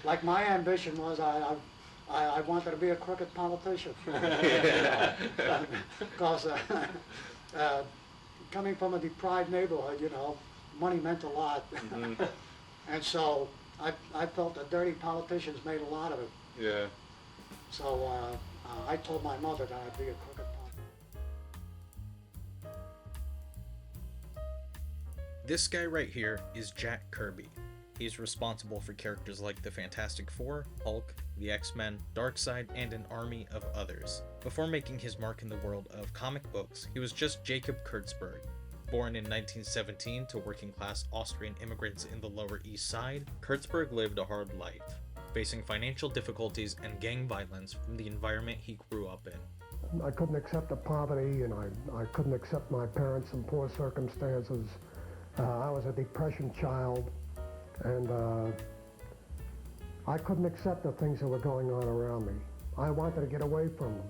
like my ambition was, I wanted to be a crooked politician. Because coming from a deprived neighborhood, you know, money meant a lot. Mm-hmm. And so I felt that dirty politicians made a lot of it. Yeah. So I told my mother that I'd be a crooked politician. This guy right here is Jack Kirby. He's responsible for characters like the Fantastic Four, Hulk, the X-Men, Darkseid, and an army of others. Before making his mark in the world of comic books, he was just Jacob Kurtzberg. Born in 1917 to working-class Austrian immigrants in the Lower East Side, Kurtzberg lived a hard life, facing financial difficulties and gang violence from the environment he grew up in. I couldn't accept the poverty, and I couldn't accept my parents in poor circumstances. I was a depression child, and I couldn't accept the things that were going on around me. I wanted to get away from them.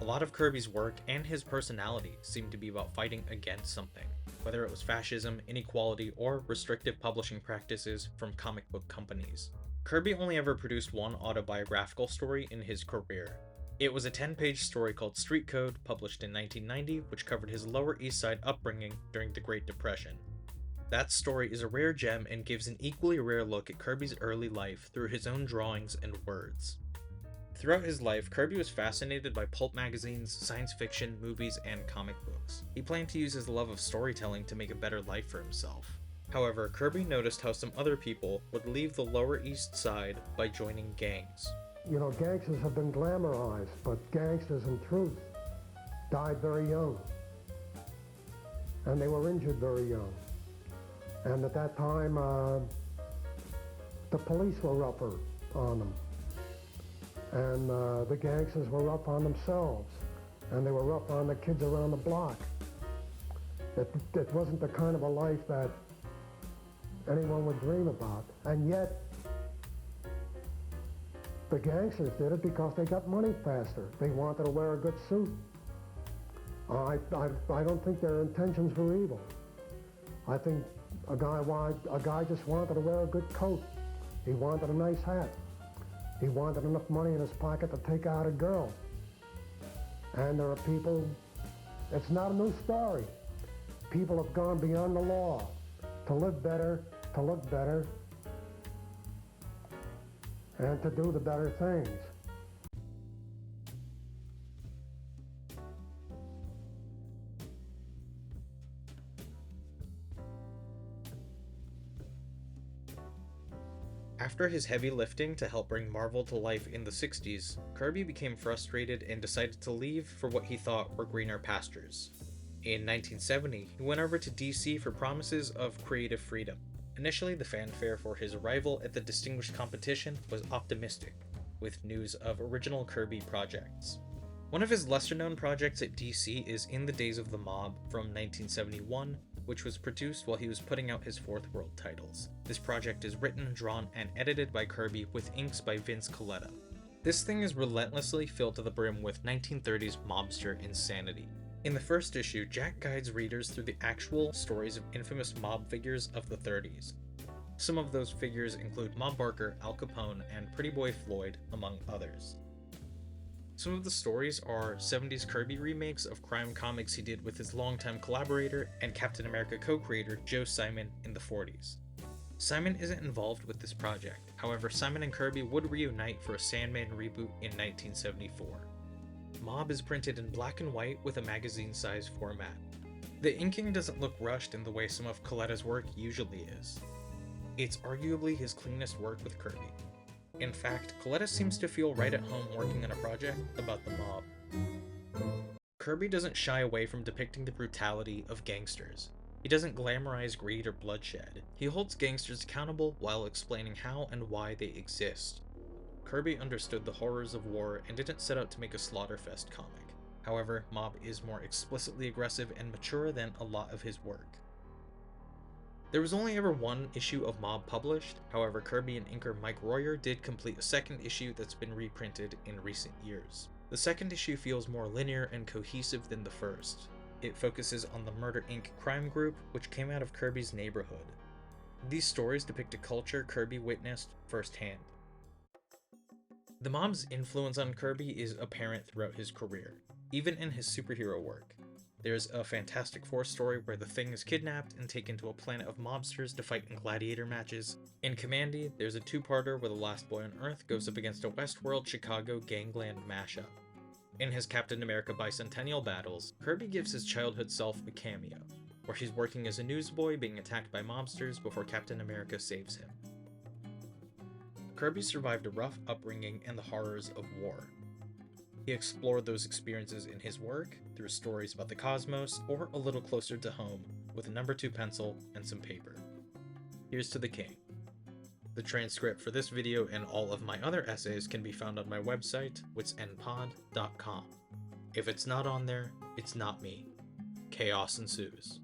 A lot of Kirby's work and his personality seemed to be about fighting against something, whether it was fascism, inequality, or restrictive publishing practices from comic book companies. Kirby only ever produced one autobiographical story in his career. It was a 10-page story called Street Code, published in 1990, which covered his Lower East Side upbringing during the Great Depression. That story is a rare gem and gives an equally rare look at Kirby's early life through his own drawings and words. Throughout his life, Kirby was fascinated by pulp magazines, science fiction, movies, and comic books. He planned to use his love of storytelling to make a better life for himself. However, Kirby noticed how some other people would leave the Lower East Side by joining gangs. You know, gangsters have been glamorized, but gangsters in truth died very young. And they were injured very young. And at that time, the police were rougher on them. And the gangsters were rough on themselves. And they were rough on the kids around the block. It wasn't the kind of a life that anyone would dream about. And yet, the gangsters did it because they got money faster. They wanted to wear a good suit. I don't think their intentions were evil. I think a guy just wanted to wear a good coat. He wanted a nice hat. He wanted enough money in his pocket to take out a girl. And there are people, it's not a new story. People have gone beyond the law to live better, to look better, and to do the better things. After his heavy lifting to help bring Marvel to life in the 60s, Kirby became frustrated and decided to leave for what he thought were greener pastures. In 1970, he went over to DC for promises of creative freedom. Initially, the fanfare for his arrival at the distinguished competition was optimistic, with news of original Kirby projects. One of his lesser-known projects at DC is In the Days of the Mob from 1971, which was produced while he was putting out his Fourth World titles. This project is written, drawn, and edited by Kirby with inks by Vince Colletta. This thing is relentlessly filled to the brim with 1930s mobster insanity. In the first issue, Jack guides readers through the actual stories of infamous mob figures of the 30s. Some of those figures include Mob Barker, Al Capone, and Pretty Boy Floyd, among others. Some of the stories are 70s Kirby remakes of crime comics he did with his longtime collaborator and Captain America co-creator Joe Simon in the 40s. Simon isn't involved with this project, however Simon and Kirby would reunite for a Sandman reboot in 1974. Mob is printed in black and white with a magazine-size format. The inking doesn't look rushed in the way some of Colletta's work usually is. It's arguably his cleanest work with Kirby. In fact, Colletta seems to feel right at home working on a project about the mob. Kirby doesn't shy away from depicting the brutality of gangsters. He doesn't glamorize greed or bloodshed. He holds gangsters accountable while explaining how and why they exist. Kirby understood the horrors of war and didn't set out to make a slaughterfest comic. However, Mob is more explicitly aggressive and mature than a lot of his work. There was only ever one issue of Mob published, however Kirby and inker Mike Royer did complete a second issue that's been reprinted in recent years. The second issue feels more linear and cohesive than the first. It focuses on the Murder Inc. crime group, which came out of Kirby's neighborhood. These stories depict a culture Kirby witnessed firsthand. The mob's influence on Kirby is apparent throughout his career, even in his superhero work. There's a Fantastic Four story where the Thing is kidnapped and taken to a planet of mobsters to fight in gladiator matches. In Commandy, there's a two-parter where the last boy on Earth goes up against a Westworld Chicago gangland mashup. In his Captain America Bicentennial battles, Kirby gives his childhood self a cameo, where he's working as a newsboy being attacked by mobsters before Captain America saves him. Kirby survived a rough upbringing and the horrors of war. He explored those experiences in his work through stories about the cosmos or a little closer to home with a number 2 pencil and some paper. Here's to the king. The transcript for this video and all of my other essays can be found on my website, witsendpod.com. If it's not on there, it's not me. Chaos ensues.